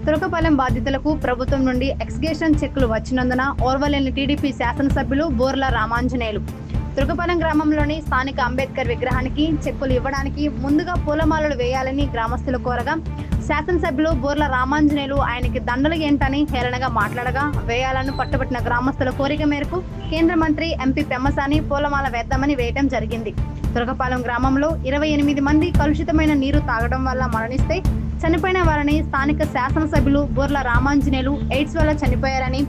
తురకపాలెం బాధితులకు ప్రభుత్వం నుండి ఎక్స్గ్రేషన్ చెక్కులు వచ్చినందున ఓర్వలేని టీడీపీ శాసనసభ్యులు బోర్ల రామాంజనేయులు తురకపాలెం గ్రామంలోని స్థానిక అంబేద్కర్ విగ్రహానికి చెక్కులు ఇవ్వడానికి ముందుగా పూలమాలలు వేయాలని గ్రామస్తులు కోరగా శాసనసభ్యులు బోర్ల రామాంజనేయులు ఆయనకి దండలు ఏంటని హేళనగా మాట్లాడగా వేయాలని పట్టుబట్టిన గ్రామస్తుల కోరిక మేరకు కేంద్ర మంత్రి ఎంపీ పెమ్మసాని పూలమాల వేద్దామని వేయటం జరిగింది. తురకపాలెం గ్రామంలో 28 మంది కలుషితమైన నీరు తాగడం వల్ల మరణిస్తే చనిపోయిన వారిని స్థానిక శాసనసభ్యులు బోర్ల రామాంజనేయులు ఎయిడ్స్ వల్ల చనిపోయారని,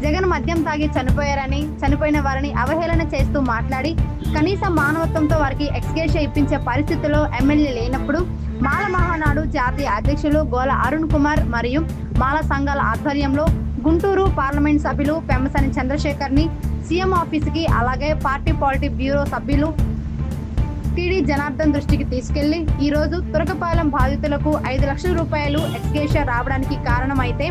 జగన్ మద్యం తాగి చనిపోయారని, చనిపోయిన వారిని అవహేళన చేస్తూ మాట్లాడి కనీస మానవత్వంతో వారికి ఎక్స్గ్రేషన్ ఇప్పించే పరిస్థితుల్లో ఎమ్మెల్యే లేనప్పుడు మాల మహానాడు జాతీయ అధ్యక్షులు గోల అరుణ్ కుమార్ మరియు మాల సంఘాల ఆధ్వర్యంలో గుంటూరు పార్లమెంట్ సభ్యులు పెమ్మసాని చంద్రశేఖర్ ని సీఎం ఆఫీసుకి అలాగే పార్టీ పాలిటీ బ్యూరో సభ్యులు టీడీ జనార్దన్ దృష్టికి తీసుకెళ్లి ఈ రోజు తురకపాలెం బాధితులకు 5 లక్షల రూపాయలు ఎక్స్గ్రేషన్ రావడానికి కారణమైతే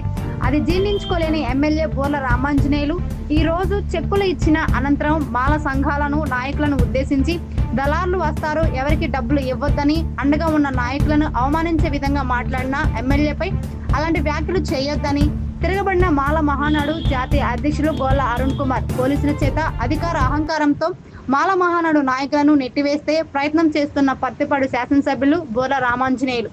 అది జీర్ణించుకోలేని ఎమ్మెల్యే బోర్ల రామాంజనేయులు ఈ రోజు చెక్కులు ఇచ్చిన అనంతరం మాల సంఘాలను నాయకులను ఉద్దేశించి దళారులు వస్తారు, ఎవరికి డబ్బులు ఇవ్వొద్దని అండగా ఉన్న నాయకులను అవమానించే విధంగా మాట్లాడిన ఎమ్మెల్యేపై అలాంటి వ్యాఖ్యలు చేయొద్దని తిరగబడిన మాల మహానాడు జాతీయ అధ్యక్షులు గోల అరుణ్ కుమార్ పోలీసుల చేత అధికార అహంకారంతో మాల మహానాడు నాయకులను నెట్టివేస్తే ప్రయత్నం చేస్తున్న పత్తిపాడు శాసనసభ్యులు బోర్ల రామాంజనేయులు.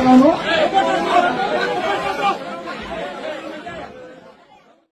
Hello.